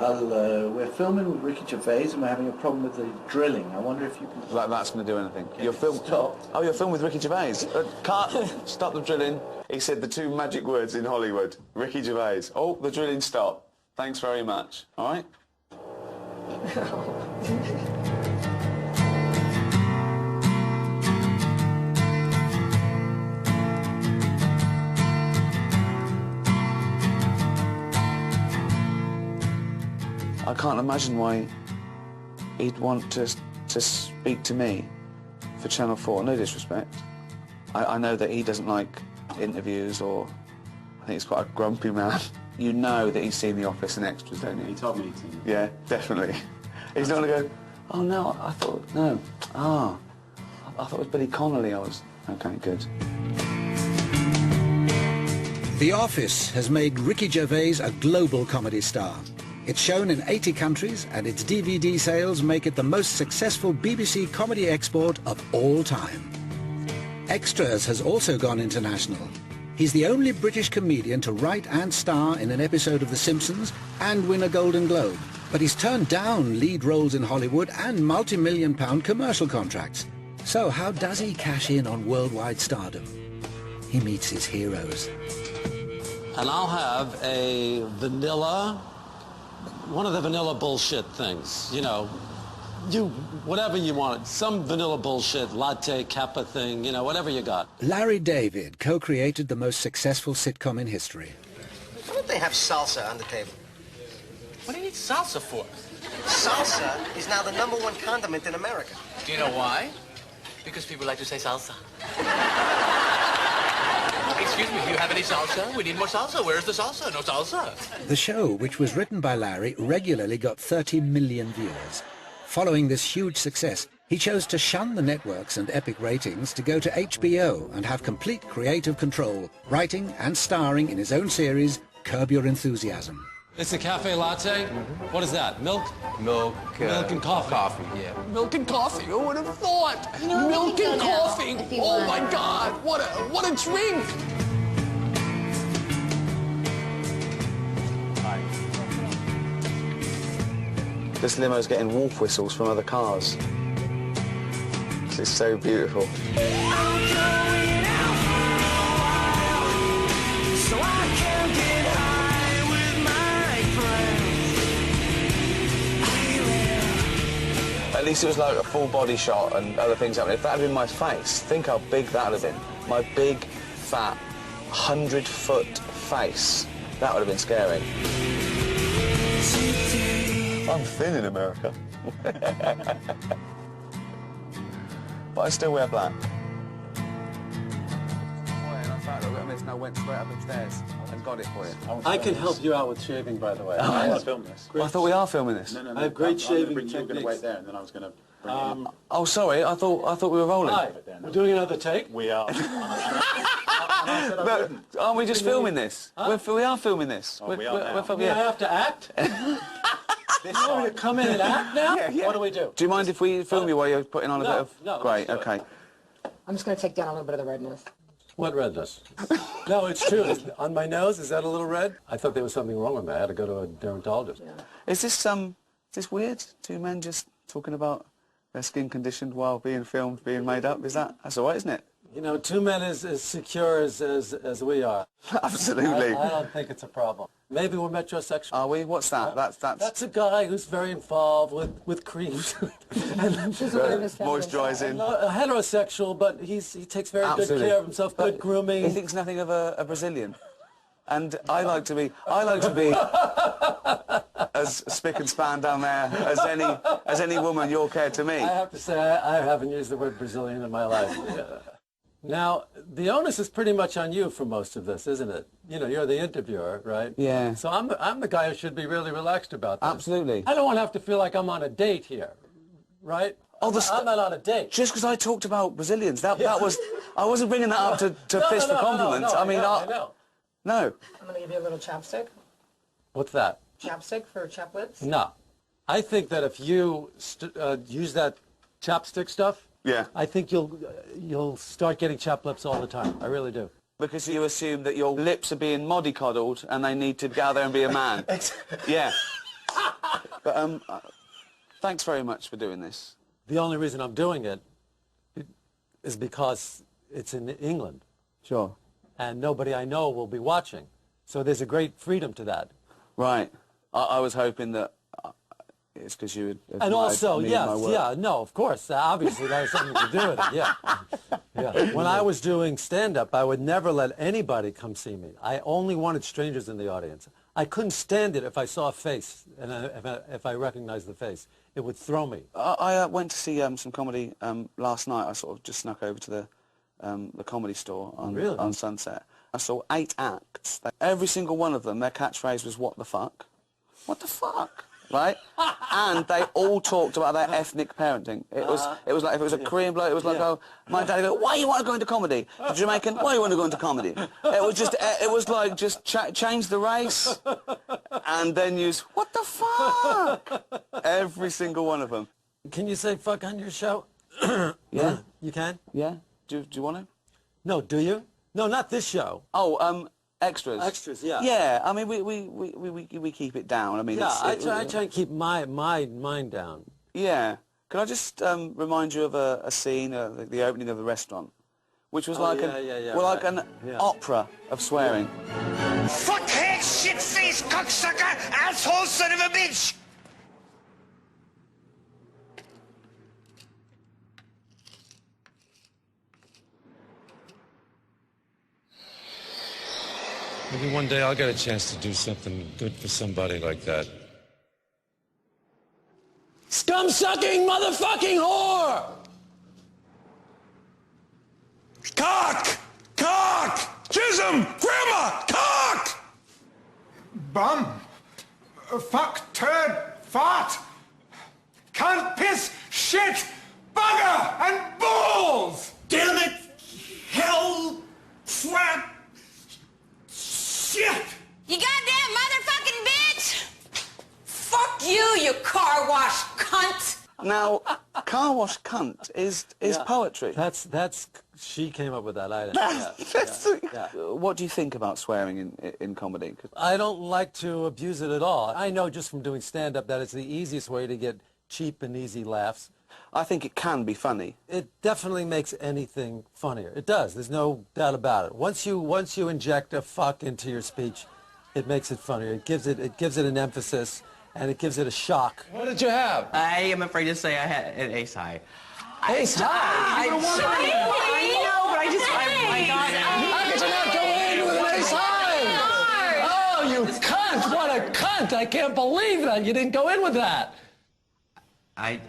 Hello, we're filming with Ricky Gervais and we're having a problem with the drilling. I wonder if you can... That's going to do anything. You're Stop. Oh, you're filming with Ricky Gervais. Cut. Stop the drilling. He said the two magic words in Hollywood. Ricky Gervais. Oh, the drilling stopped. Thanks very much. All right? I can't imagine why he'd want to speak to me for Channel 4. No disrespect. I know that he doesn't like interviews, or I think he's quite a grumpy man. You know that he's seen The Office and Extras, don't you? He told me he'd seen it. Yeah, definitely. He's not going to go, oh no, I thought, no. I thought it was Billy Connolly. Okay, good. The Office has made Ricky Gervais a global comedy star. It's shown in 80 countries, and its DVD sales make it the most successful BBC comedy export of all time. Extras has also gone international. He's the only British comedian to write and star in an episode of The Simpsons and win a Golden Globe. But he's turned down lead roles in Hollywood and multi-million-pound commercial contracts. So how does he cash in on worldwide stardom? He meets his heroes. And I'll have a vanilla... one of the vanilla bullshit things, you know, whatever you want, some vanilla bullshit, latte, kappa thing, you know, whatever you got. Larry David co-created the most successful sitcom in history. Why don't they have salsa on the table? What do you need salsa for? Salsa is now the #1 condiment in America. Do you know why? Because people like to say salsa. Excuse me, do you have any salsa? We need more salsa. Where's the salsa? No salsa. The show, which was written by Larry, regularly got 30 million viewers. Following this huge success, he chose to shun the networks and epic ratings to go to HBO and have complete creative control, writing and starring in his own series, Curb Your Enthusiasm. It's a cafe latte? What is that, milk? Milk. Milk and coffee. Coffee, yeah. Milk and coffee, who would have thought? You know, milk and coffee, oh want. my God, what a drink! This limo's getting wolf whistles from other cars. This is so beautiful. At least it was like a full body shot and other things happening. If that had been my face, think how big that would have been. My big, fat, 100-foot face. That would have been scary. I'm thin in America. But I still wear black. I went straight up upstairs and got it for you. I can help you out with shaving, by the way. I want to film this. I thought we are filming this. No. I have great shaving You were going to wait there, and then I was going to bring it in. Oh, sorry. I thought we were rolling. Hi, we're doing another take? We are. No, aren't we just filming this? Huh? We are filming this. Oh, we are now. I mean, I have to act? You want me to come in and act now? Yeah. What do we do? Do you mind if we film you while you're putting on a bit of... No, Great, let's do it. okay. I'm just going to take down a little bit of the redness. What redness? No, it's true. On my nose, is that a little red? I thought there was something wrong with me. I had to go to a dermatologist. Yeah. Is this weird? Two men just talking about their skin condition while being filmed, being made up? That's all right, isn't it? You know, two men as secure as we are. Absolutely. I don't think it's a problem. Maybe we're metrosexual. Are we? What's that? That's a guy who's very involved with creams. and moisturising. Heterosexual, but he takes very Absolutely. good care of himself, good grooming. He thinks nothing of a Brazilian. And I like to be as spick and span down there as any woman you're cared to meet. I have to say, I haven't used the word Brazilian in my life. Now, the onus is pretty much on you for most of this, isn't it? You know, you're the interviewer, right? Yeah. So I'm the guy who should be really relaxed about this. Absolutely. I don't want to have to feel like I'm on a date here, right? I'm not on a date. Just because I talked about Brazilians, that was... I wasn't bringing that up to fist for compliments. No, I mean, I know. No. I'm going to give you a little chapstick. What's that? Chapstick for chap lips? No. I think that if you use that chapstick stuff, yeah, I think you'll start getting chapped lips all the time. I really do. Because you assume that your lips are being mollycoddled and they need to go out there and be a man. Yeah. But thanks very much for doing this. The only reason I'm doing it is because it's in England. Sure. And nobody I know will be watching. So there's a great freedom to that. Right. I was hoping that it's because you had And admired also, me and yes, my work. yeah, no, of course. Obviously, that has something to do with it, yeah. Yeah. When I was doing stand-up, I would never let anybody come see me. I only wanted strangers in the audience. I couldn't stand it if I saw a face, and if I recognized the face. It would throw me. I went to see some comedy last night. I sort of just snuck over to the comedy store on Sunset. I saw 8 acts. Every single one of them, their catchphrase was, "What the fuck?" What the fuck? Right? And they all talked about their ethnic parenting. It was like, if it was a Korean bloke, it was like, oh, my daddy go, "Why you want to go into comedy?" The Jamaican, "Why you want to go into comedy?" It was like, just change the race and then use, "What the fuck?" Every single one of them. Can you say fuck on your show? Yeah. You can? Yeah? Do you want to? No, do you? No, not this show. Oh, extras. Extras, yeah. Yeah, I mean, we keep it down. I mean, Yeah, I it's, try and keep my mind down. Yeah. Can I just remind you of a scene, the opening of the restaurant, which was like an opera of swearing. Fuckhead, shit-faced, cocksucker, asshole, son of a bitch! Maybe one day I'll get a chance to do something good for somebody like that. Scum-sucking motherfucking whore! Cock! Cock! Chisholm! Grandma! Cock! Bum. Fuck, turd, fart. Cunt, piss, shit, bugger, and balls! Damn it! Hell! Crap! Shit! You goddamn motherfucking bitch! Fuck you, you car wash cunt! Now, car wash cunt is poetry. That's she came up with that. I didn't. What do you think about swearing in comedy? 'Cause I don't like to abuse it at all. I know just from doing stand-up that it's the easiest way to get cheap and easy laughs. I think it can be funny. It definitely makes anything funnier. It does. There's no doubt about it. Once you inject a fuck into your speech, it makes it funnier. It gives it an emphasis, and it gives it a shock. What did you have? I am afraid to say I had an ace high. Ace high? I know, but I got it. How could you not go in with an ace high? Oh, you cunt! What a cunt! I can't believe that you didn't go in with that. I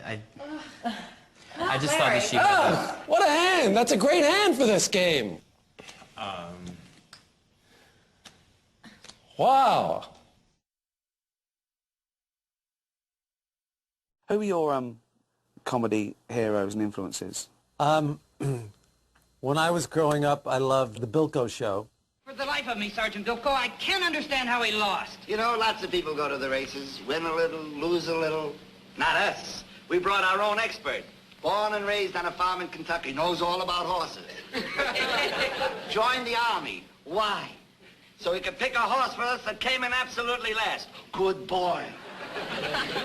just thought that she had What a hand! That's a great hand for this game. Wow. Who are your comedy heroes and influences? When I was growing up, I loved the Bilko Show. For the life of me, Sergeant Bilko, I can't understand how he lost. You know, lots of people go to the races, win a little, lose a little. Not us. We brought our own expert. Born and raised on a farm in Kentucky, knows all about horses. Joined the army. Why? So he could pick a horse for us that came in absolutely last. Good boy.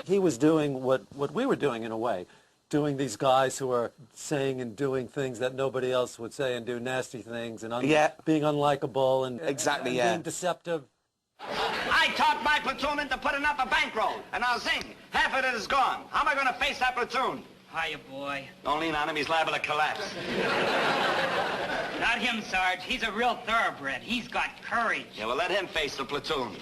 He was doing what we were doing in a way, doing these guys who are saying and doing things that nobody else would say and do nasty things and being unlikable and being deceptive. I talked my platoon into putting up a bankroll, and I'll zing. Half of it is gone. How am I going to face that platoon? Hiya, boy. Don't lean on him, he's liable to collapse. Not him, Sarge. He's a real thoroughbred. He's got courage. Yeah, well, let him face the platoon.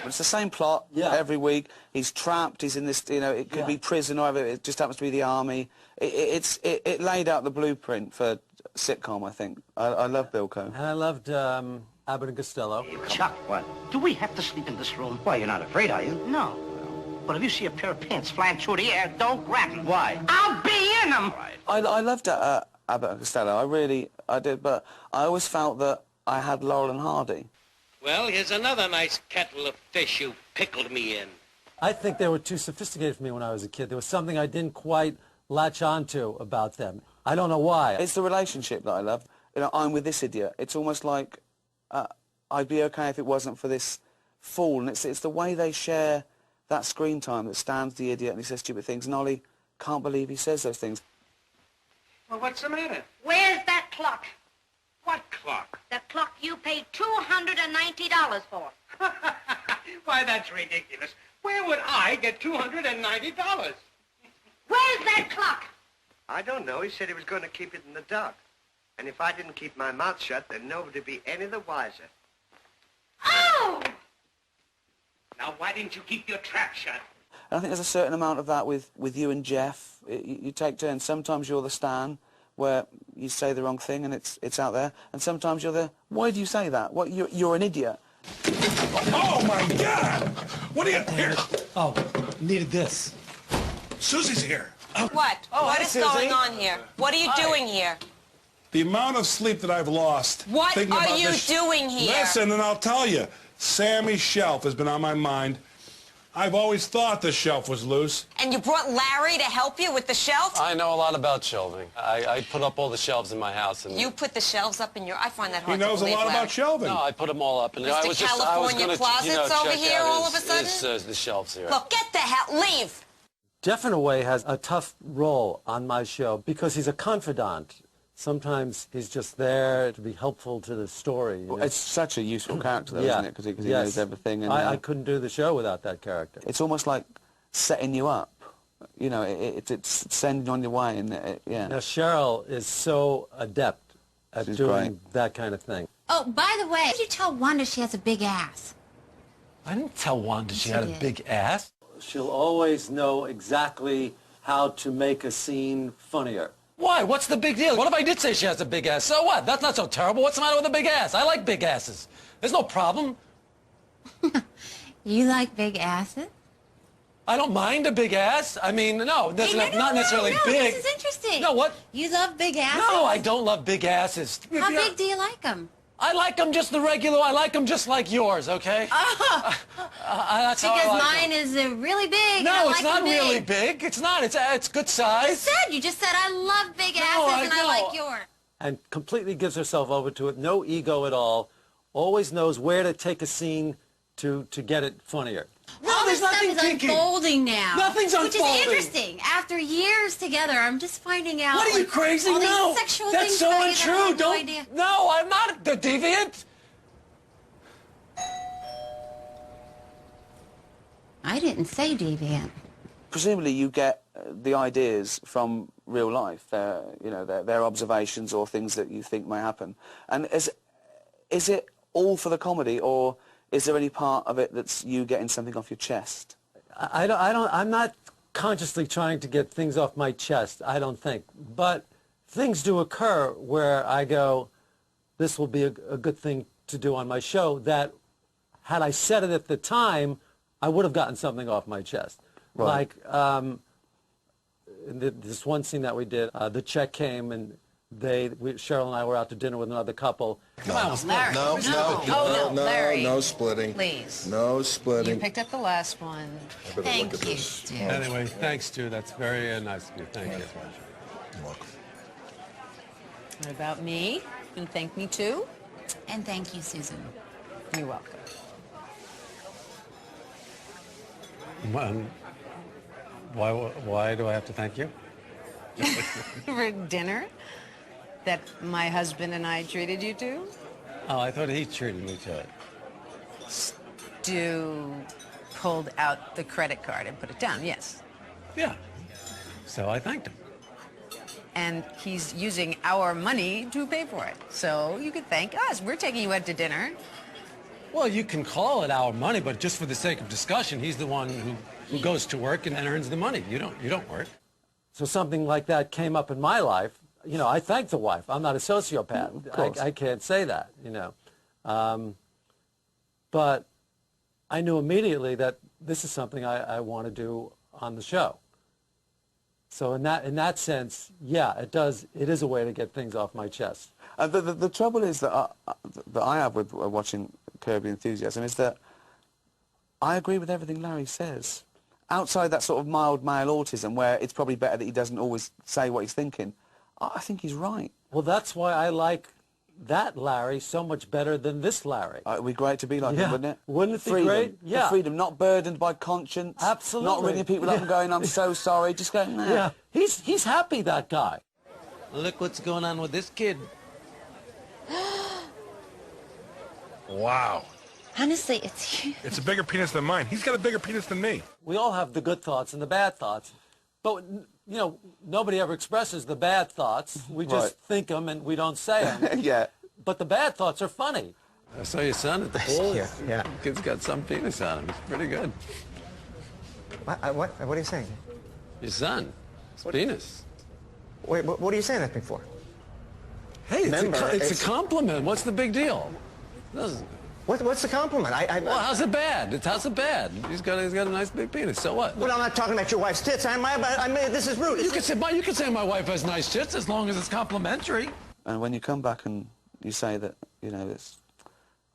It's the same plot every week. He's trapped, he's in this, it could be prison or whatever, it just happens to be the army. It laid out the blueprint for sitcom, I think. I love Bilko. And I loved Abbott and Costello. Chuck, what? Do we have to sleep in this room? Why, you're not afraid, are you? No. But if you see a pair of pants flying through the air, don't grab them. Why? I'll be in them! Right. I loved Abbott and Costello. I did, but I always felt that I had Laurel and Hardy. Well, here's another nice kettle of fish you pickled me in. I think they were too sophisticated for me when I was a kid. There was something I didn't quite latch onto about them. I don't know why. It's the relationship that I love. I'm with this idiot. It's almost like I'd be okay if it wasn't for this fool. And it's the way they share that screen time that Stan's the idiot and he says stupid things, and Ollie can't believe he says those things. Well, what's the matter? Where's that clock? What clock? The clock you paid $290 for. Why, that's ridiculous. Where would I get $290? Where's that clock? I don't know. He said he was going to keep it in the dark. And if I didn't keep my mouth shut, then nobody'd be any the wiser. Oh! Now, why didn't you keep your trap shut? And I think there's a certain amount of that with you and Jeff. You take turns. Sometimes you're the Stan, where you say the wrong thing and it's out there. And sometimes you're the, why do you say that? What, you're an idiot. Oh, my God! What are you... Here. Oh, needed this. Susie's here. What? Oh, What hi, is Susie. going on here? What are you doing here? The amount of sleep that I've lost... What thinking are about you this... doing here? Listen, and I'll tell you. Sammy's shelf has been on my mind. I've always thought the shelf was loose. And you brought Larry to help you with the shelf? I know a lot about shelving. I put up all the shelves in my house. And You put the shelves up in your... I find that He hard to knows a believe, lot Larry. about shelving. No, I put them all up. And I Mr. was California gonna, Closets over check here out all of a sudden? the shelves here. Look, get the hell... Leave! Jeff, in a way, has a tough role on my show because he's a confidant. Sometimes he's just there to be helpful to the story. You know? It's such a useful character, though, isn't it? Because he knows everything. And, I couldn't do the show without that character. It's almost like setting you up. You know, it's sending you on your way. And yeah. Now, Cheryl is so adept at She's doing great. that kind of thing. Oh, by the way, did you tell Wanda she has a big ass? I didn't tell Wanda she Yes, had you a did. big ass. She'll always know exactly how to make a scene funnier. Why? What's the big deal? What if I did say she has a big ass? So what? That's not so terrible. What's the matter with a big ass? I like big asses. There's no problem. You like big asses? I don't mind a big ass. I mean, no, that's not necessarily no, big. This is interesting. No, what? You love big asses? No, I don't love big asses. How big do you like them? I like them just the regular. I like them just like yours, okay? Oh, That's how I because like 'em. mine is really big. and No, I it's like not 'em big. really big. It's not. It's good size. You just said I love big asses I and I know. like yours. And completely gives herself over to it. No ego at all. Always knows where to take a scene to get it funnier. All there's this stuff nothing is kinky. unfolding now. Nothing's Which unfolding. is interesting. After years together, I'm just finding out. What are you like, crazy? all these No, sexual that's things so about you that I untrue. have no idea. No, I'm not the deviant. I didn't say deviant. Presumably you get the ideas from real life, their observations or things that you think may happen. And is it all for the comedy, or is there any part of it that's you getting something off your chest? I'm not consciously trying to get things off my chest, I don't think. But things do occur where I go, this will be a good thing to do on my show, that had I said it at the time, I would have gotten something off my chest. Right. Like this one scene that we did, the check came and Cheryl and I were out to dinner with another couple. Come on, Larry. No splitting. Please. No splitting. You picked up the last one. Thank you, Stu. Anyway, thanks, Stu. That's very nice of you. Thank you. You're welcome. What about me? You can thank me too? And thank you, Susan. You're welcome. Why do I have to thank you? For dinner that my husband and I treated you to? Oh, I thought he treated me to it. Stu pulled out the credit card and put it down, yes. Yeah. So I thanked him. And he's using our money to pay for it. So you could thank us. We're taking you out to dinner. Well, you can call it our money, but just for the sake of discussion, he's the one who goes to work and earns the money. You don't work. So something like that came up in my life. You know, I thank the wife. I'm not a sociopath. Of course. I can't say that, you know. But I knew immediately that this is something I want to do on the show. So in that sense, yeah, it is a way to get things off my chest. The trouble is that I have with watching Curb Your Enthusiasm is that I agree with everything Larry says. Outside that sort of mild male autism where it's probably better that he doesn't always say what he's thinking, I think he's right. Well, that's why I like that Larry so much better than this Larry. It would be great to be like him, wouldn't it? Wouldn't it be Freedom. great? Yeah. The freedom, not burdened by conscience. Absolutely. Not ringing people up and going, I'm so sorry. Just going, no. Yeah, he's happy, that guy. Look what's going on with this kid. Wow. Honestly, it's huge. It's a bigger penis than mine. He's got a bigger penis than me. We all have the good thoughts and the bad thoughts, but you know, nobody ever expresses the bad thoughts. We just think them and we don't say them. Yeah. But the bad thoughts are funny. I saw your son at the pool. Yeah. Kid's got some penis on him. It's pretty good. What are you saying? Your son. His penis. Wait, what are you saying that before? Hey, it's a compliment. What's the big deal? What's the compliment? Well, how's it bad? How's it bad? He's got a nice big penis. So what? Well, I'm not talking about your wife's tits. I mean, this is rude. You can say my wife has nice tits as long as it's complimentary. And when you come back and you say that, you know, it's,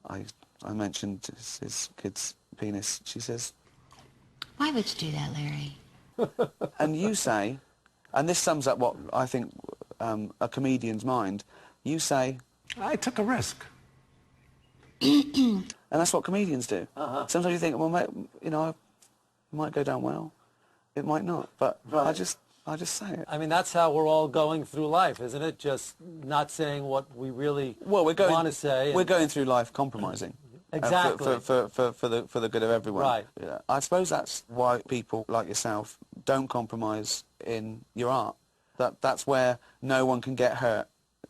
I mentioned his kid's penis, she says, Why would you do that, Larry? and you say, and this sums up what I think a comedian's mind, you say, I took a risk. And that's what comedians do. Sometimes you think, well, mate, you know, it might go down well, it might not, but I just say it. I mean, that's how we're all going through life, isn't it? Just not saying what we really want to say. We're going through life compromising. Exactly. For the good of everyone. Right. Yeah. I suppose that's why people like yourself don't compromise in your art. That's where no one can get hurt.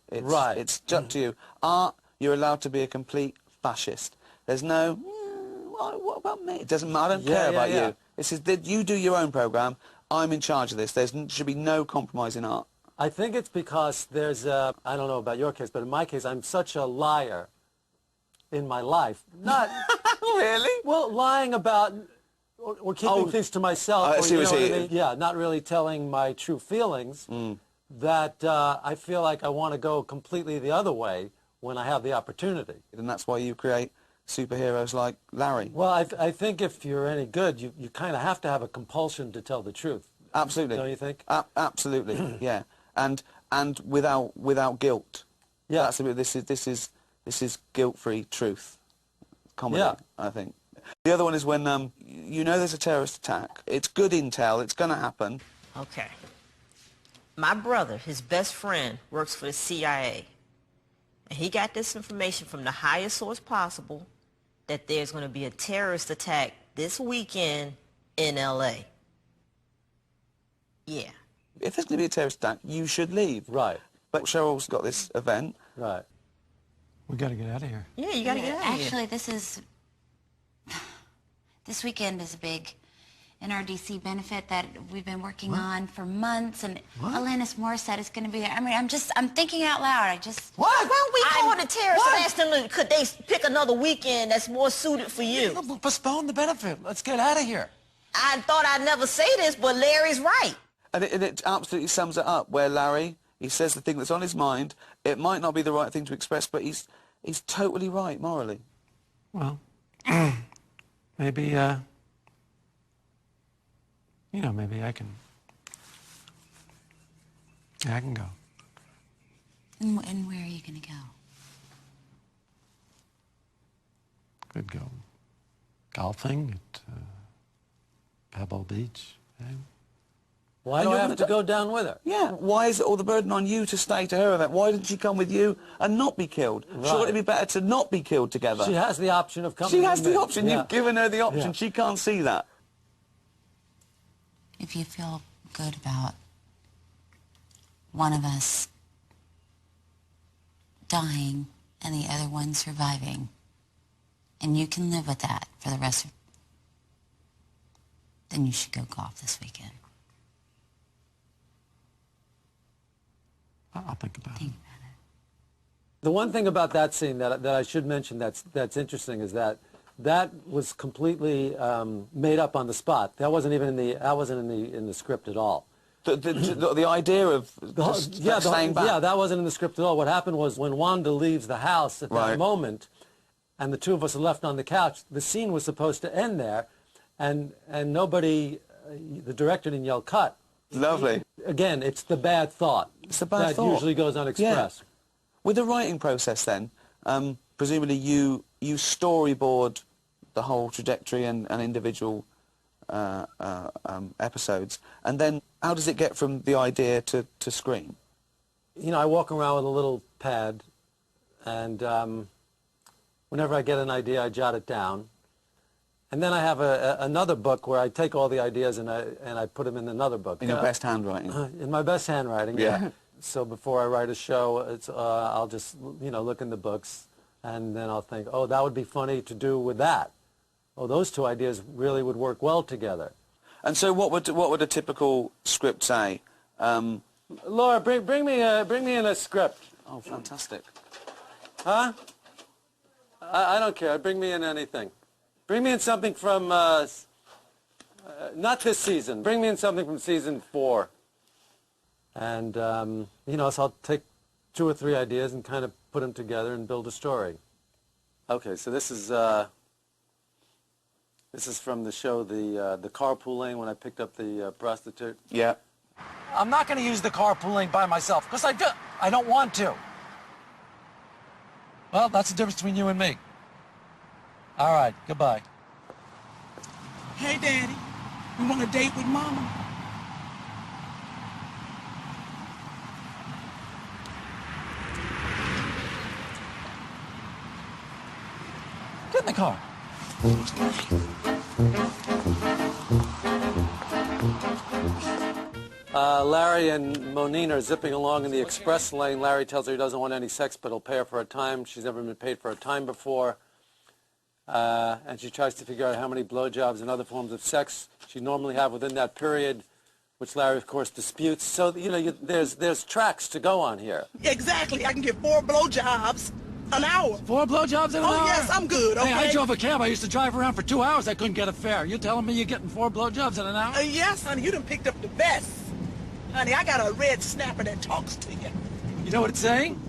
It's up to you. Art, you're allowed to be a complete fascist. There's no, what about me? It doesn't matter. I don't care about you. This is you do your own program. I'm in charge of this. There should be no compromise in art. I think it's because there's I don't know about your case, but in my case, I'm such a liar in my life. Not really. Well, lying about or keeping things to myself. I see what you mean? Yeah, not really telling my true feelings. That I feel like I want to go completely the other way when I have the opportunity. And that's why you create superheroes like Larry. Well, I think if you're any good, you kind of have to have a compulsion to tell the truth. Absolutely. Don't you think? Absolutely. Yeah. And without guilt. Yeah. This is guilt-free truth comedy. Yeah. I think. The other one is when you know there's a terrorist attack. It's good intel. It's going to happen. Okay. My brother, his best friend, works for the CIA. And he got this information from the highest source possible that there's going to be a terrorist attack this weekend in L.A. Yeah. If there's going to be a terrorist attack, you should leave. Right. But Cheryl's got this event. Right. We got to get out of here. Yeah, you got to get out of here. Actually, this weekend is a big NRDC benefit that we've been working on for months, and Alanis Morissette is going to be there. I mean, I'm thinking out loud. Why don't we call the terrorists and ask them, could they pick another weekend that's more suited for you? No, we'll postpone the benefit. Let's get out of here. I thought I'd never say this, but Larry's right. And it absolutely sums it up, where Larry, he says the thing that's on his mind. It might not be the right thing to express, but he's totally right morally. Well, maybe, you know, maybe I can go. And where are you going to go? Could go golfing at Pebble Beach. Eh? Why do I have to go down with her? Yeah, why is it all the burden on you to stay to her event? Why didn't she come with you and not be killed? Right. Surely it'd be better to not be killed together. She has the option of coming. She has with the me. option. Yeah. You've given her the option. Yeah. She can't see that. If you feel good about one of us dying and the other one surviving, and you can live with that for the rest of, then you should go golf this weekend. I'll think about it. The one thing about that scene that I should mention that's interesting is that was completely made up on the spot. That wasn't even in the script at all. The idea of staying back. Yeah, that wasn't in the script at all. What happened was when Wanda leaves the house at that moment, and the two of us are left on the couch, the scene was supposed to end there, and nobody, the director didn't yell cut. Lovely. Again, it's the bad thought. It's the bad that thought. usually goes unexpressed. Yeah. With the writing process then, presumably you storyboard the whole trajectory and individual episodes, and then how does it get from the idea to screen? You know, I walk around with a little pad, and whenever I get an idea, I jot it down. And then I have another book where I take all the ideas and I put them in another book. In your best handwriting? In my best handwriting, yeah. So before I write a show, I'll just, you know, look in the books, and then I'll think, oh, that would be funny to do with that. Oh, those two ideas really would work well together. And so what would a typical script say? Laura, bring me in a script. Oh, fantastic. Huh? I don't care. Bring me in anything. Bring me in something from, not this season. Bring me in something from season 4. And, you know, so I'll take 2 or 3 ideas and kind of put them together and build a story. Okay, so this is from the show, the carpool lane, when I picked up the prostitute. Yeah. I'm not going to use the carpool lane by myself, because I don't want to. Well, that's the difference between you and me. All right, goodbye. Hey, Daddy, you want a date with Mama? Get in the car. Larry and Monine are zipping along in the express lane. Larry tells her he doesn't want any sex, but he'll pay her for a time. She's never been paid for a time before. And she tries to figure out how many blowjobs and other forms of sex she'd normally have within that period, which Larry, of course, disputes. So, you know, there's tracks to go on here. Exactly. I can get 4 blowjobs an hour. 4 blowjobs in an hour? Oh, yes, I'm good, okay? Hey, I drove a cab. I used to drive around for 2 hours. I couldn't get a fare. You telling me you're getting 4 blowjobs in an hour? Yes, honey, you done picked up the best. Honey, I got a red snapper that talks to you. You know what it's saying?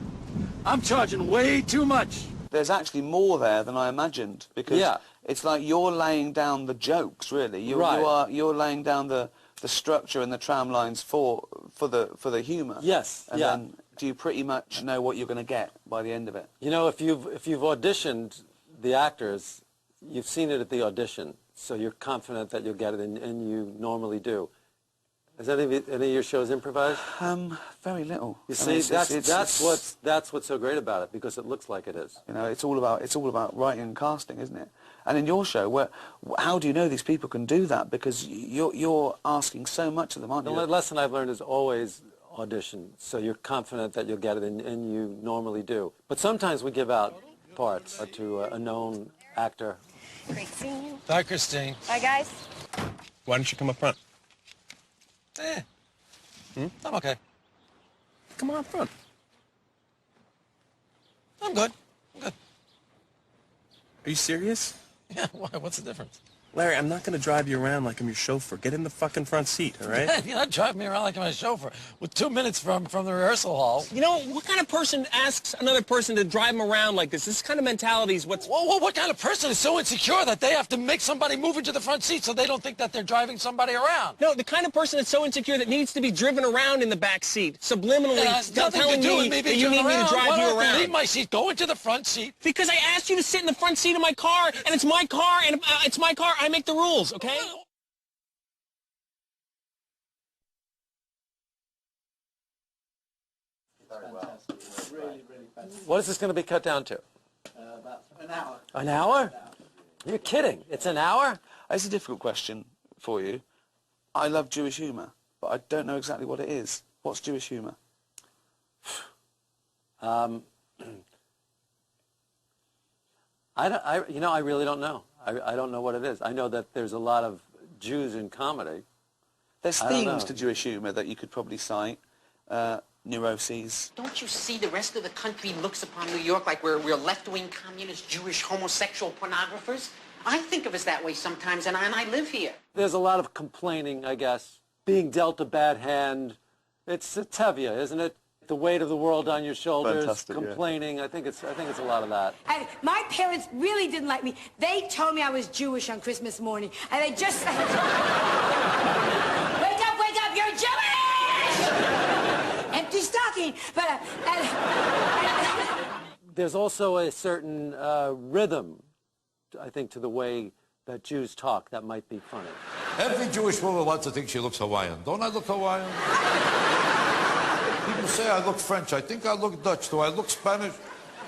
I'm charging way too much. There's actually more there than I imagined, because it's like you're laying down the jokes, really. You're laying down the structure and the tram lines for the humour. Yes. And then do you pretty much know what you're going to get by the end of it? You know, if you've auditioned the actors, you've seen it at the audition, so you're confident that you'll get it, and you normally do. Is any of your shows improvised? Very little. You see, that's what's so great about it, because it looks like it is. You know, it's all about writing and casting, isn't it? And in your show, how do you know these people can do that? Because you're asking so much of them, aren't you? The lesson I've learned is always audition, so you're confident that you'll get it, and you normally do. But sometimes we give out parts to a known actor. Great seeing you. Bye, Christine. Bye, guys. Why don't you come up front? I'm okay. Come on up front. I'm good. I'm good. Are you serious? Yeah, why? What's the difference? Larry, I'm not going to drive you around like I'm your chauffeur. Get in the fucking front seat, all right? You're not driving me around like I'm a chauffeur with 2 minutes from the rehearsal hall. You know, what kind of person asks another person to drive them around like this? This kind of mentality is what's... Well, what kind of person is so insecure that they have to make somebody move into the front seat so they don't think that they're driving somebody around? No, the kind of person that's so insecure that needs to be driven around in the back seat, subliminally telling me that you need me to drive you around. Leave my seat. Go into the front seat. Because I asked you to sit in the front seat of my car, and it's my car, and it's my car. I make the rules, okay? What is this going to be cut down to? About an hour. An hour? You're kidding. It's an hour? It's a difficult question for you. I love Jewish humour, but I don't know exactly what it is. What's Jewish humour? I really don't know. I don't know what it is. I know that there's a lot of Jews in comedy. There's themes to Jewish humour that you could probably cite. Neuroses. Don't you see the rest of the country looks upon New York like we're left-wing communist, Jewish, homosexual pornographers? I think of us that way sometimes, and I live here. There's a lot of complaining, I guess. Being dealt a bad hand. It's heavy, isn't it? The weight of the world on your shoulders. Fantastic, complaining. Yeah. I think it's a lot of that. My parents really didn't like me. They told me I was Jewish on Christmas morning, and they just wake up, you're Jewish! Empty stocking. talking, but... There's also a certain rhythm, I think, to the way that Jews talk that might be funny. Every Jewish woman wants to think she looks Hawaiian. Don't I look Hawaiian? People say I look French. I think I look Dutch. Do I look Spanish?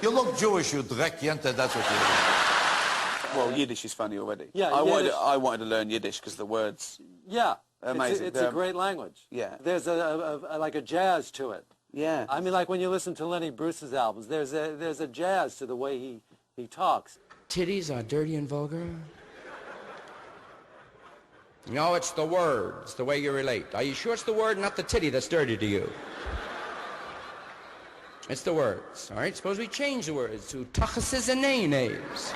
You look Jewish, you dreck yente, that's what you do. Well, Yiddish is funny already. Yeah, I Yiddish. wanted to learn Yiddish because the words... Yeah. Amazing. It's a great language. Yeah. There's like a jazz to it. Yeah. I mean, like when you listen to Lenny Bruce's albums, there's a jazz to the way he talks. Titties are dirty and vulgar? No, it's the words, the way you relate. Are you sure it's the word, not the titty, that's dirty to you? It's the words, all right? Suppose we change the words to tuchuses and nay-nays.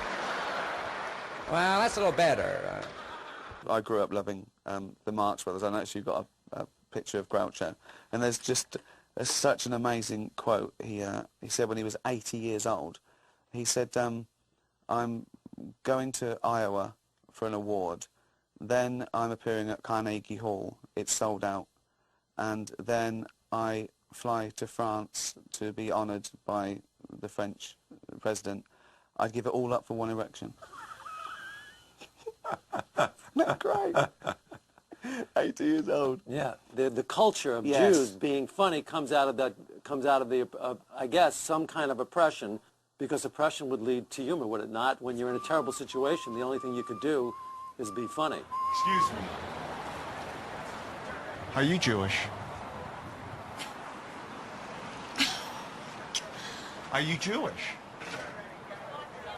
Well, that's a little better. I grew up loving the Marx Brothers. I noticed you've got a picture of Groucho, and there's such an amazing quote. He said when he was 80 years old, he said, I'm going to Iowa for an award, then I'm appearing at Carnegie Hall, it's sold out, and then I fly to France to be honoured by the French president. I'd give it all up for one erection. Not great. 80 years old. Yeah, the culture of Yes. Jews being funny comes out of the I guess some kind of oppression, because oppression would lead to humor, would it not? When you're in a terrible situation, the only thing you could do is be funny. Excuse me. Are you Jewish? Are you Jewish?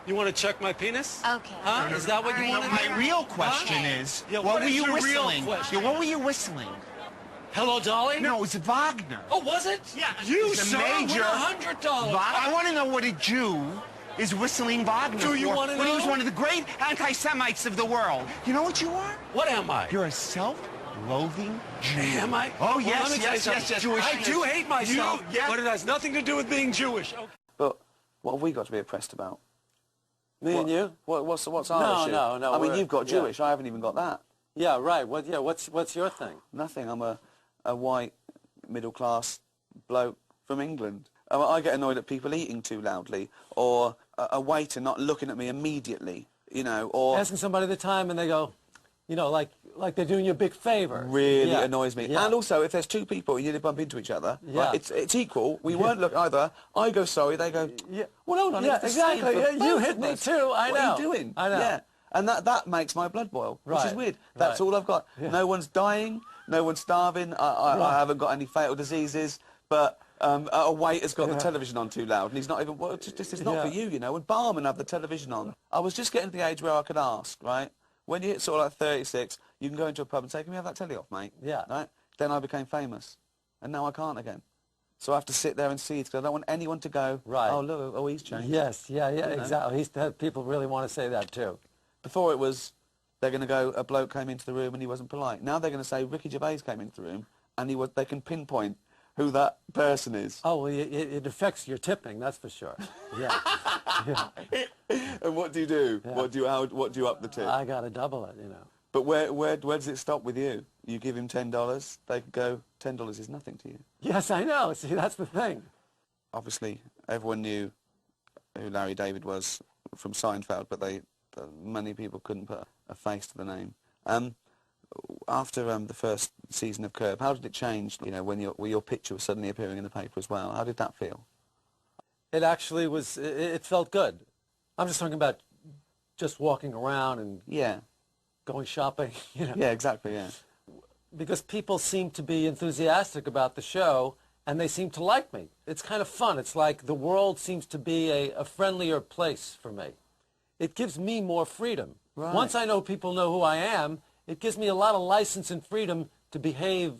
You want to check my penis? Okay. Huh? Is that what you want to do? My real question is, Yeah, what were is you your real whistling? question? Yeah, what were you whistling? Hello, Dolly? No, it was Wagner. Oh, was it? Yeah, You, it's a sir, major won $100. I want to know what a Jew is whistling Wagner Do you for wanna when he know? was one of the great anti-Semites of the world. You know what you are? What am I? You're a self-loathing Jew. Am I? Oh, Well, yes, let me tell you yes, something. yes, yes. Jewish. I do hate myself, yes. but it has nothing to do with being Jewish. Okay. But what have we got to be oppressed about? Me and you? What's our No, issue? no, no, I mean, we're- you've got yeah. Jewish. I haven't even got that. Yeah, right. What's your thing? Nothing. I'm a white, middle-class bloke from England. I get annoyed at people eating too loudly, or a waiter not looking at me immediately, you know, or... Asking somebody the time and they go, you know, like they're doing you a big favor. Really Yeah. annoys me. Yeah. And also, if there's two people, you bump into each other, Yeah. right, it's equal. We weren't looking either. I go sorry, they go, well, hold on, Yeah, it's the same exactly. for Yeah, you both hit of me us. too, I What know. are you doing? I know. Yeah. And that makes my blood boil, which is Right. weird. That's Right. all I've got. Yeah. No one's dying, no one's starving, I Right. haven't got any fatal diseases, but a waiter's got the Yeah. television on too loud, and he's not even, well, it's not for you, you know, and barman have the television on. I was just getting to the age where I could ask, right? When you hit sort of like 36, you can go into a pub and say, can we have that telly off, mate? Yeah. Right? Then I became famous, and now I can't again. So I have to sit there and see it, because I don't want anyone to go, Right. oh, look, oh, he's changed. Yes, yeah, You know? exactly. People really want to say that too. Before it was, they're going to go, a bloke came into the room and he wasn't polite. Now they're going to say, Ricky Gervais came into the room, and they can pinpoint who that person is. Oh, well, it affects your tipping, that's for sure. Yeah. Yeah. And what do you do? Yeah. What do you up the tip? I got to double it, you know. But where does it stop with you? You give him $10, they could go, $10 is nothing to you. Yes, I know. See, that's the thing. Obviously, everyone knew who Larry David was from Seinfeld, but many people couldn't put a face to the name. After the first season of Curb, how did it change, you know, when your picture was suddenly appearing in the paper as well? How did that feel? It actually was, it felt good. I'm just talking about just walking around and going shopping, you know. Yeah, exactly, yeah. Because people seem to be enthusiastic about the show, and they seem to like me. It's kind of fun. It's like the world seems to be a friendlier place for me. It gives me more freedom. Right. Once I know people know who I am, it gives me a lot of license and freedom to behave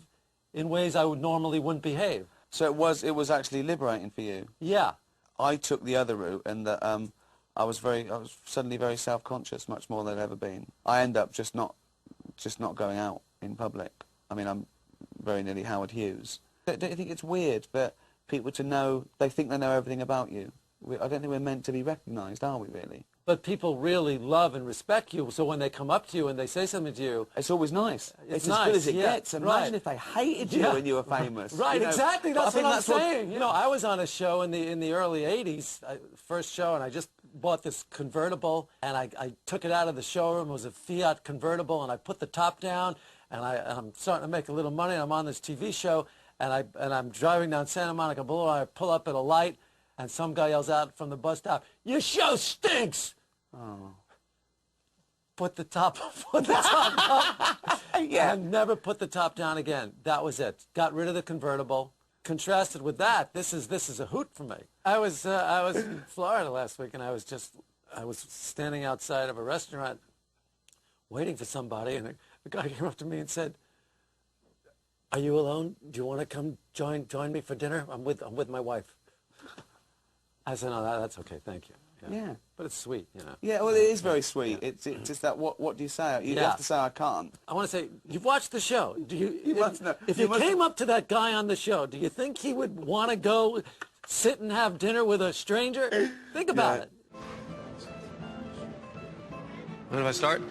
in ways I normally wouldn't behave. So it was actually liberating for you? Yeah. I took the other route, and that I was suddenly very self-conscious, much more than I'd ever been. I end up just not going out in public. I mean, I'm very nearly Howard Hughes. Don't you think it's weird that people they think they know everything about you? I don't think we're meant to be recognised, are we really? but people really love and respect you. So when they come up to you and they say something to you, it's always nice. It's as nice, good as it yeah, gets. Imagine right. if they hated you when you were famous. Right, you know. exactly. That's But what I I'm think saying. You know, I was on a show in the early '80s, first show, and I just bought this convertible, and I took it out of the showroom. It was a Fiat convertible, and I put the top down, and I'm starting to make a little money. And I'm on this TV show, and I'm driving down Santa Monica Boulevard. I pull up at a light, and some guy yells out from the bus stop, "Your show stinks!" Oh. Put the top up. Yeah. And never put the top down again. That was it. Got rid of the convertible. Contrasted with that, this is a hoot for me. I was in Florida last week, and I was standing outside of a restaurant waiting for somebody, and a guy came up to me and said, "Are you alone? Do you want to come join me for dinner? I'm with my wife." I said, "No, that's okay, thank you." Yeah. But it's sweet, you know. Yeah, well, it is very sweet. It's just that, what do you say? You have to say, I can't. I want to say, you've watched the show. Do you? If you must came up to that guy on the show, do you think he would want to go sit and have dinner with a stranger? Think about it. When do I start?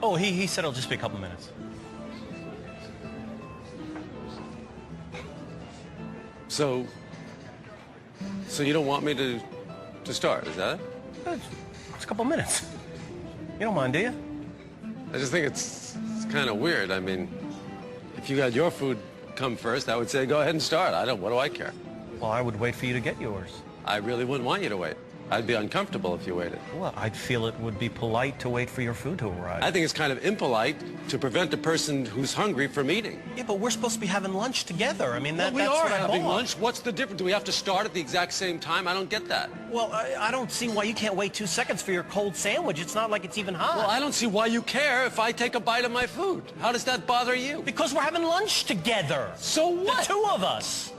Oh, he said it'll just be a couple minutes. So you don't want me to start, is that it? It's a couple minutes. You don't mind, do you? I just think it's kind of weird. I mean, if you got your food come first, I would say go ahead and start. What do I care? Well, I would wait for you to get yours. I really wouldn't want you to wait. I'd be uncomfortable if you waited. Well, I'd feel it would be polite to wait for your food to arrive. I think it's kind of impolite to prevent a person who's hungry from eating. Yeah, but we're supposed to be having lunch together. I mean, Well, we that's are what I having bought. lunch. What's the difference? Do we have to start at the exact same time? I don't get that. Well, I don't see why you can't wait 2 seconds for your cold sandwich. It's not like it's even hot. Well, I don't see why you care if I take a bite of my food. How does that bother you? Because we're having lunch together. So what? The two of us.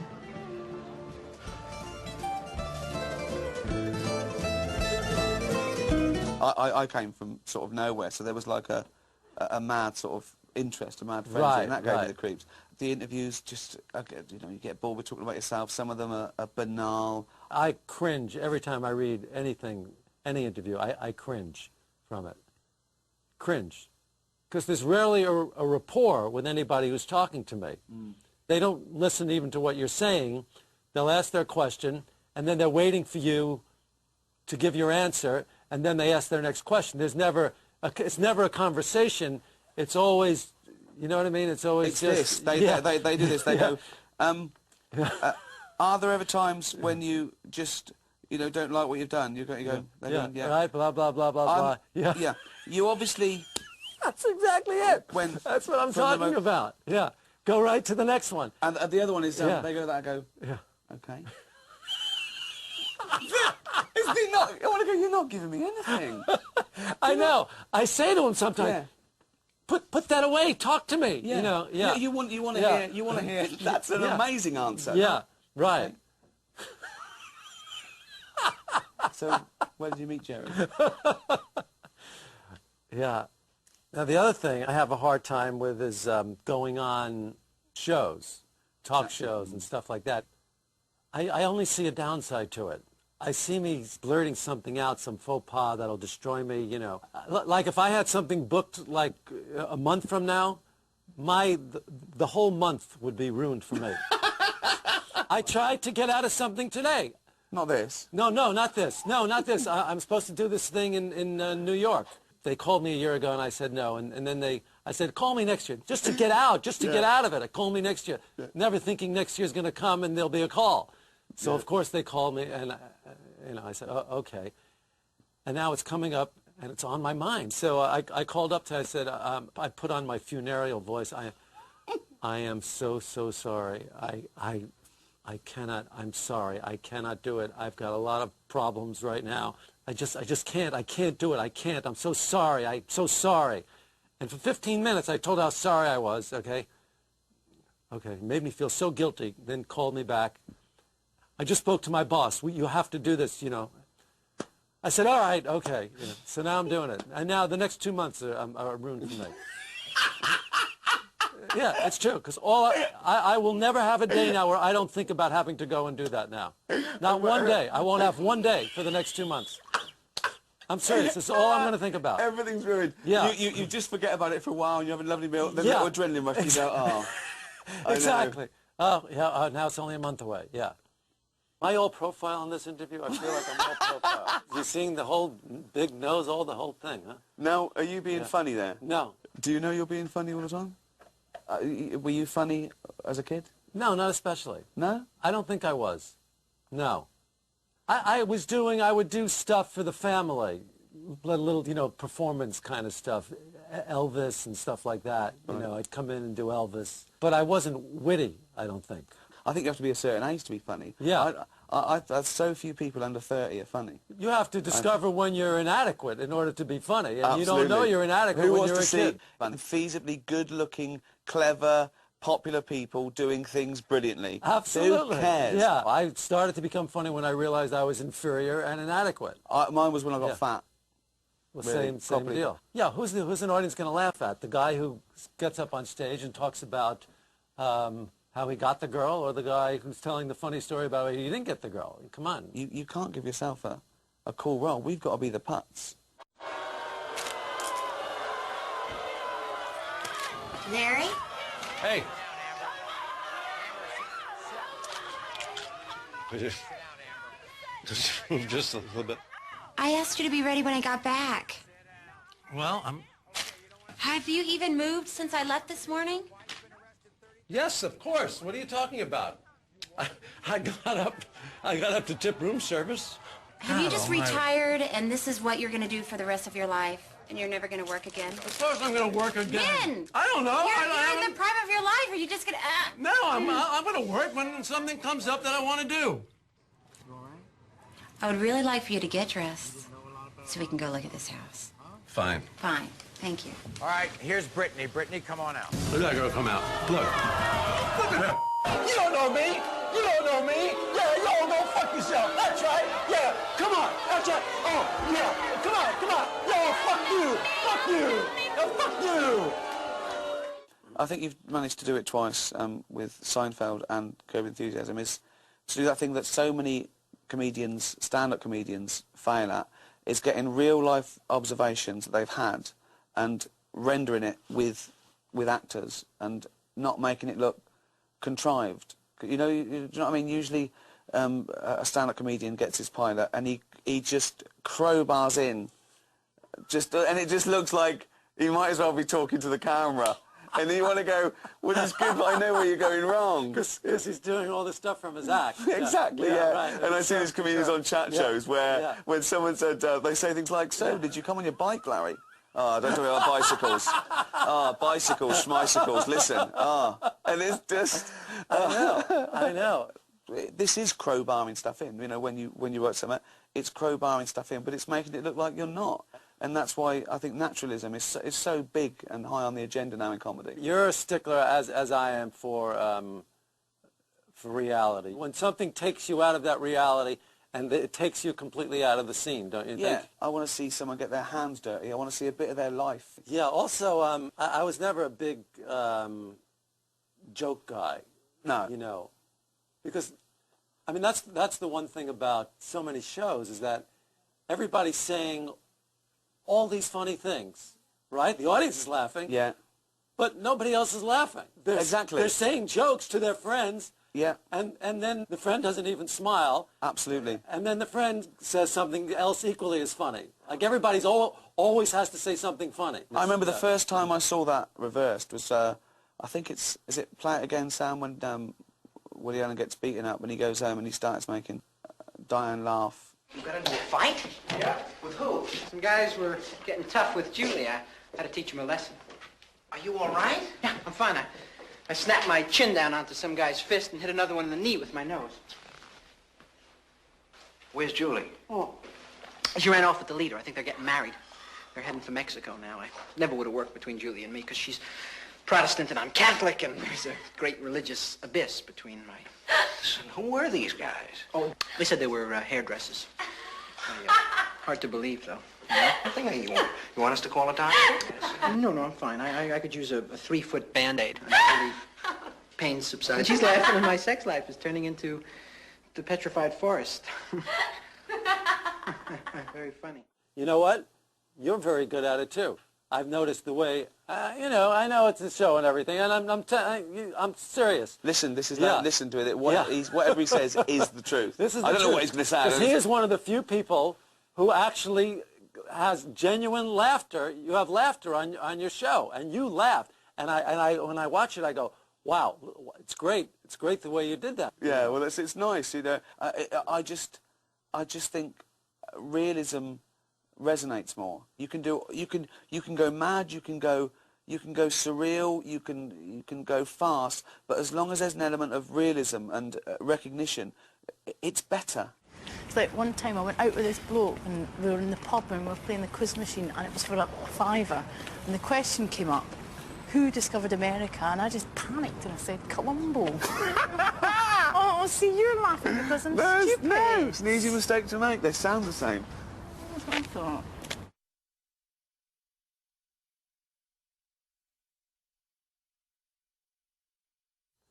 I came from sort of nowhere, so there was like a mad sort of interest, a mad frenzy, Right, and that gave me right. the creeps. The interviews just, you get bored with talking about yourself. Some of them are banal. I cringe every time I read anything, any interview. I cringe from it. Cringe. Because there's rarely a rapport with anybody who's talking to me. They don't listen even to what you're saying. They'll ask their question, and then they're waiting for you to give your answer, and then they ask their next question. It's never a conversation. It's always, you know what I mean? It's always It's just... this. They do this. They Yeah. go, are there ever times when you just, don't like what you've done? They're going, right, blah, blah, blah, blah, blah. Yeah. You obviously... That's exactly it. That's what I'm talking about. Yeah. Go right to the next one. And the other one is, Yeah. they go to that and go, Yeah. okay. I want to go, you're not giving me anything. I know. I say to him sometimes, Yeah. put that away. Talk to me. Yeah. You know. Yeah. You want to Yeah. hear. That's an amazing answer. Yeah. Right. So, where did you meet Jerry? Yeah. Now the other thing I have a hard time with is going on shows, talk shows and stuff like that. I only see a downside to it. I see me blurting something out, some faux pas that'll destroy me, Like if I had something booked like a month from now, the whole month would be ruined for me. I tried to get out of something today. Not this. No, not this. No, not this. I'm supposed to do this thing in New York. They called me a year ago, and I said no. And then I said, call me next year, just to get out, get out of it. Call me next year, never thinking next year's going to come and there'll be a call. So of course they called me, and I said, oh, okay. And now it's coming up, and it's on my mind. So I called up I said, I put on my funereal voice. I am so sorry. I cannot. I'm sorry. I cannot do it. I've got a lot of problems right now. I just can't. I can't do it. I can't. I'm so sorry. I'm so sorry. And for 15 minutes, I told how sorry I was. Okay. It made me feel so guilty. Then called me back. I just spoke to my boss. You have to do this. I said, all right. Okay. So now I'm doing it. And now the next 2 months are ruined for me. Yeah, it's true, because I will never have a day now where I don't think about having to go and do that now. Not one day. I won't have one day for the next 2 months. I'm serious. That's all I'm going to think about. Everything's ruined. Yeah. You just forget about it for a while, and you have a lovely meal. Then Yeah. little adrenaline rush, you go, oh. I know. Exactly. Oh, yeah, now it's only a month away. Yeah. My old profile in this interview, I feel like I'm all profile. You're seeing the whole big nose, all the whole thing, huh? Now, are you being funny there? No. Do you know you're being funny all the time? Were you funny as a kid? No, not especially. No? I don't think I was. No. I would do stuff for the family, little, performance kind of stuff, Elvis and stuff like that. You know, I'd come in and do Elvis. But I wasn't witty, I don't think. I think you have to be a certain age to be funny. Yeah. So few people under 30 are funny. You have to discover when you're inadequate in order to be funny. And Absolutely. you don't know you're inadequate Who when wants you're to a see kid. feasibly good-looking, clever, popular people doing things brilliantly? Absolutely. Who cares? Yeah. I started to become funny when I realized I was inferior and inadequate. Mine was when I got fat. Well, Really, same properly. deal. Yeah, who's an audience going to laugh at? The guy who gets up on stage and talks about how he got the girl, or the guy who's telling the funny story about how he didn't get the girl? Come on. You can't give yourself a cool role. We've got to be the putts. Larry? Hey. Just a little bit. I asked you to be ready when I got back. Well, Have you even moved since I left this morning? Yes, of course. What are you talking about? I got up to tip room service. Have you just retired and this is what you're going to do for the rest of your life? And you're never going to work again? Of course I'm going to work again. When? I don't know. You're in the prime of your life. Are you just going to... No, I'm going to work when something comes up that I want to do. I would really like for you to get dressed so we can go look at this house. Fine. Fine. Thank you. All right, here's Brittany. Brittany, come on out. Look at that girl come out. Look. Look at her. You don't know me. You don't know me. Yeah, you all go fuck yourself. That's right. Yeah, come on. That's right. Oh, yeah. Come on, come on. Yo, fuck you. Fuck you. Yo, fuck you. I think you've managed to do it twice with Seinfeld and Curb Enthusiasm, is to do that thing that so many comedians, stand-up comedians, fail at, is getting real-life observations that they've had and rendering it with actors and not making it look contrived. You know what I mean? Usually a stand-up comedian gets his pilot and he just crowbars in, and it just looks like he might as well be talking to the camera. And then you want to go, well, it's good, but I know where you're going wrong. Because he's doing all this stuff from his act. Exactly, yeah. Right. And I see these comedians on chat shows where when someone said, they say things like, so, did you come on your bike, Larry? Oh, don't talk about bicycles. Oh, bicycles, schmicycles, listen. Oh. And it's just... I know. This is crowbarring stuff in, you know, when you work somewhere. It's crowbarring stuff in, but it's making it look like you're not. And that's why I think naturalism is so big and high on the agenda now in comedy. You're a stickler, as I am, for reality. When something takes you out of that reality, and it takes you completely out of the scene, don't you think? Yeah, I want to see someone get their hands dirty. I want to see a bit of their life. Yeah, also, I was never a big joke guy. No. You know, because, I mean, that's the one thing about so many shows, is that everybody's saying all these funny things, right? The audience is laughing. Yeah. But nobody else is laughing. Exactly. They're saying jokes to their friends. Yeah. And then the friend doesn't even smile. Absolutely. And then the friend says something else equally as funny. Like everybody's always has to say something funny. I remember the first time I saw that reversed was, I think is it Play It Again, Sam, when Woody Allen gets beaten up when he goes home and he starts making Diane laugh. You got into a fight? Yeah. With who? Some guys were getting tough with Julie. I had to teach them a lesson. Are you all right? Yeah, I'm fine. I snapped my chin down onto some guy's fist and hit another one in the knee with my nose. Where's Julie? Oh, she ran off with the leader. I think they're getting married. They're heading for Mexico now. I never would have worked between Julie and me because she's Protestant and I'm Catholic, and there's a great religious abyss between my... Listen, who were these guys? Oh, they said they were hairdressers. Hard to believe, though. I think you want us to call a doctor? No, I'm fine. I could use a 3-foot Band-Aid until the pain subsides. She's laughing and my sex life is turning into the petrified forest. Very funny. You know what? You're very good at it too. I've noticed the way, you know, I know it's a show and everything, and I'm serious. Listen, Yeah. listen to it. Whatever he says is the truth. This is I the don't know truth. what he's going to say. Because he is one of the few people who actually has genuine laughter. You have laughter on your show, and you laugh. And I when I watch it, I go, wow, it's great. It's great the way you did that. Yeah, well, it's nice, you know. I just think realism resonates more. You can go mad, you can go surreal, you can go fast, but as long as there's an element of realism and recognition, it's better. It's like one time I went out with this bloke and we were in the pub and we were playing the quiz machine and it was for a fiver and the question came up, who discovered America? And I just panicked and I said, Columbo. Oh, see, you're laughing because I'm stupid. No, it's an easy mistake to make. They sound the same. That's what I thought.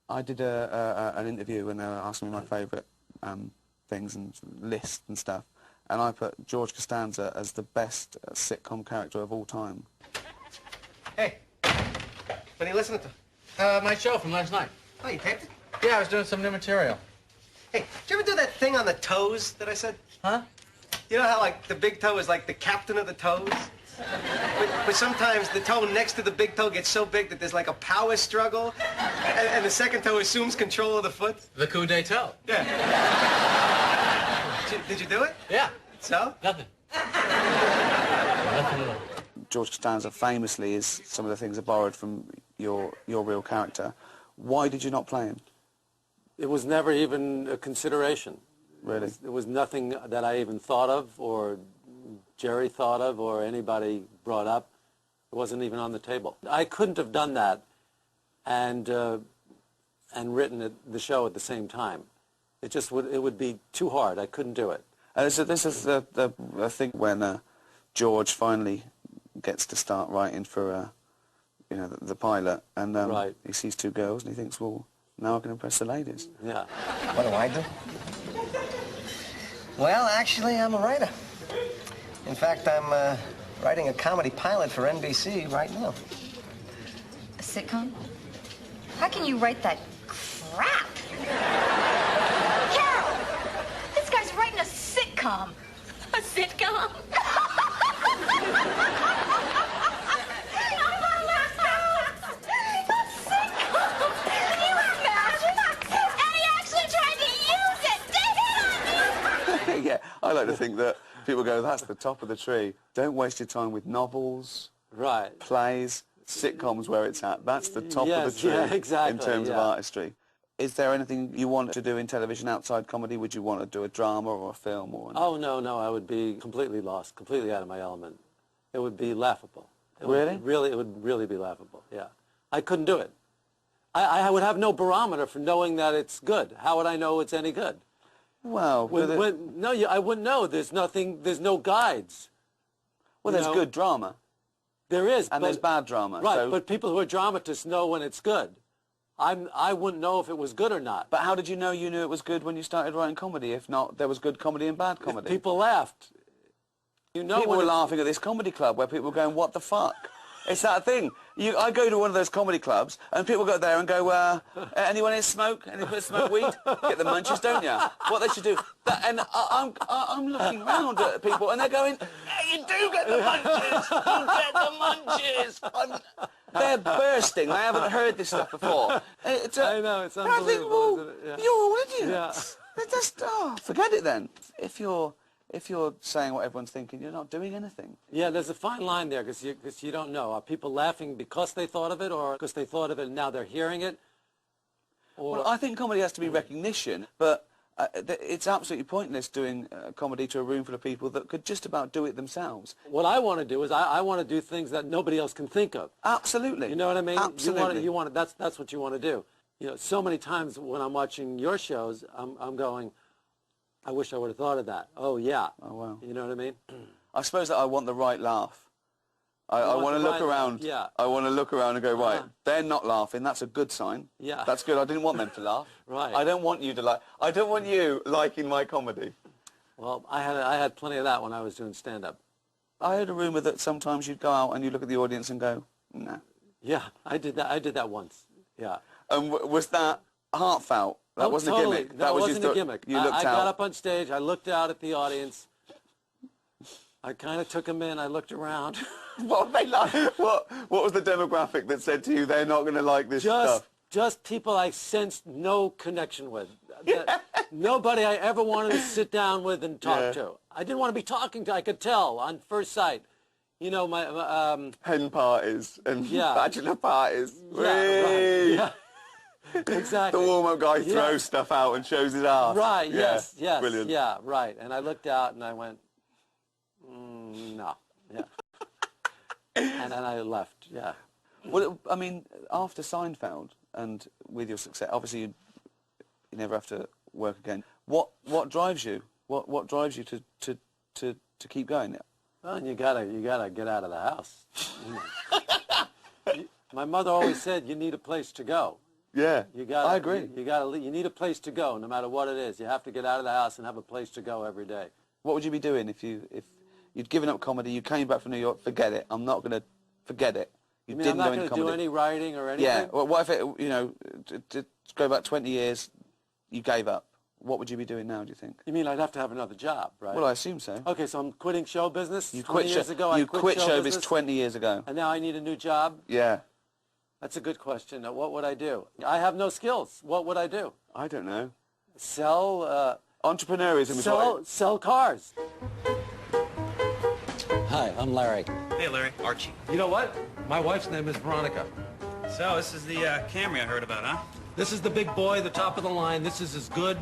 I did an interview and they were asking me my favourite things and lists and stuff, and I put George Costanza as the best sitcom character of all time. Hey, when are you listening to? My show from last night. Oh, you taped it? Yeah, I was doing some new material. Hey, did you ever do that thing on the toes that I said? Huh? You know how, like, the big toe is like the captain of the toes? But sometimes the toe next to the big toe gets so big that there's like a power struggle, and the second toe assumes control of the foot. The coup d'etat. Yeah. Did you do it? Yeah. So? Nothing. Nothing at all. George Costanza famously is some of the things are borrowed from your real character. Why did you not play him? It was never even a consideration. Really? It was nothing that I even thought of or Jerry thought of or anybody brought up. It wasn't even on the table. I couldn't have done that and written the show at the same time. It would be too hard. I couldn't do it. So this is the thing when George finally gets to start writing for the pilot, and right. He sees two girls and he thinks, well, now I can impress the ladies. Yeah. What do I do? Well, actually, I'm a writer. In fact, I'm writing a comedy pilot for NBC right now. A sitcom? How can you write that crap? Carol! This guy's writing a sitcom. A sitcom? Yeah, I like to think that people go, that's the top of the tree. Don't waste your time with novels, right? Plays, sitcoms where it's at. That's the top of the tree exactly, in terms of artistry. Is there anything you want to do in television outside comedy? Would you want to do a drama or a film? Oh, no, I would be completely lost, completely out of my element. It would be laughable. It would really be laughable, yeah. I couldn't do it. I would have no barometer for knowing that it's good. How would I know it's any good? Well, I wouldn't know. There's no guides. Well, there's good drama. There is. And there's bad drama. Right, but people who are dramatists know when it's good. I wouldn't know if it was good or not. But how did you know it was good when you started writing comedy? If not, there was good comedy and bad comedy. If people laughed. People were laughing at this comedy club where people were going, what the fuck? It's that thing. I go to one of those comedy clubs and people go there and go, anyone here smoke? Anyone smoke weed? Get the munchies, don't you? What they should do. And I'm looking round at people and they're going, hey, you do get the munchies! You get the munchies! They're bursting. They haven't heard this stuff before. I know, it's unbelievable. I think, well, yeah. you're all idiots. Yeah. Just, forget it then. If you're saying what everyone's thinking, you're not doing anything. Yeah, there's a fine line there because you don't know. Are people laughing because they thought of it or because they thought of it and now they're hearing it? Or... Well, I think comedy has to be recognition, but it's absolutely pointless doing comedy to a room full of people that could just about do it themselves. What I want to do is I want to do things that nobody else can think of. Absolutely. You know what I mean? Absolutely. You want that's what you want to do. You know, so many times when I'm watching your shows, I'm going, I wish I would have thought of that. Oh, yeah. Oh, wow. You know what I mean? I suppose that I want the right laugh. I want to look around. Yeah. I want to look around and go, right, they're not laughing. That's a good sign. Yeah. That's good. I didn't want them to laugh. Right. I don't want you to laugh. I don't want you liking my comedy. Well, I had plenty of that when I was doing stand-up. I heard a rumour that sometimes you'd go out and you look at the audience and go, nah. Yeah, I did that. I did that once. Yeah. And was that heartfelt? That wasn't totally. a gimmick? That wasn't a gimmick. You looked I out. got up on stage, I looked out at the audience, I kind of took them in, I looked around. What were they like? What was the demographic that said to you, they're not going to like this stuff? Just people I sensed no connection with. Nobody I ever wanted to sit down with and talk to. I didn't want to be talking to, I could tell on first sight. You know, my... hen parties and bachelor parties. Yeah, right. Yeah. Exactly. The warm-up guy throws stuff out and shows his ass. Right, yes, Brilliant. yeah, right. And I looked out and I went, no, yeah. And then I left, yeah. Well, I mean, after Seinfeld and with your success, obviously you never have to work again. What drives you? What drives you to keep going? Well, you gotta get out of the house. My mother always said you need a place to go. Yeah, I agree. You need a place to go, no matter what it is. You have to get out of the house and have a place to go every day. What would you be doing if you'd given up comedy, you came back from New York? Forget it. I'm not going to forget it. You mean I'm not going to do any writing or anything? Yeah. Well, what if it, to go back 20 years, you gave up? What would you be doing now, do you think? You mean I'd have to have another job, right? Well, I assume so. Okay, so I'm quitting show business. You 20 years ago, I quit showbiz business 20 years ago. And now I need a new job? Yeah. That's a good question. What would I do? I have no skills. What would I do? I don't know. Sell... Entrepreneurism is sell cars. Hi, I'm Larry. Hey, Larry. Archie. You know what? My wife's name is Veronica. So, this is the Camry I heard about, huh? This is the big boy, the top of the line. This is as good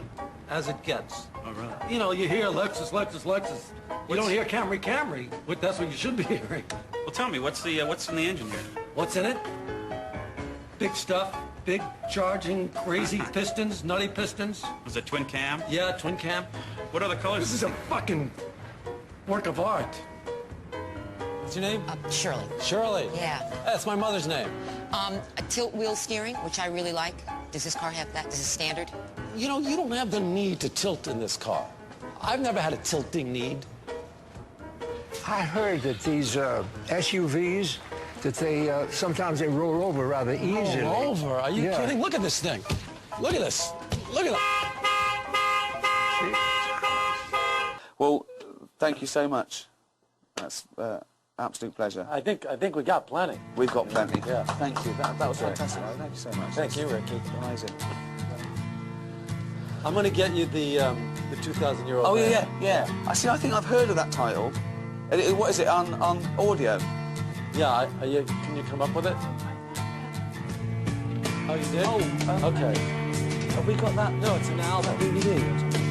as it gets. Oh, really? You know, you hear Lexus, Lexus, Lexus. You don't hear Camry, Camry. But that's what you should be hearing. Well, tell me, what's in the engine here? What's in it? Big stuff. Big charging, crazy pistons, nutty pistons. Was it twin cam? Yeah, twin cam. What other colors? This is a fucking work of art. What's your name? Shirley. Shirley? Yeah. That's my mother's name. A tilt wheel steering, which I really like. Does this car have that? Is it standard? You know, you don't have the need to tilt in this car. I've never had a tilting need. I heard that these SUVs, that they sometimes they roll over rather easily. Roll over? Are you kidding? Look at this thing. Look at this. Look at that. Well, thank you so much. That's absolute pleasure. I think we got plenty. We've got plenty. Yeah. Thank you. That was fantastic. Thank you so much. Thank you, Ricky. Amazing. I'm going to get you the 2,000-year-old. Oh yeah. I think I've heard of that title. What is it on audio? Yeah. Can you come up with it? Oh, you did? Oh, okay. Have we got that? No, it's an album. DVD.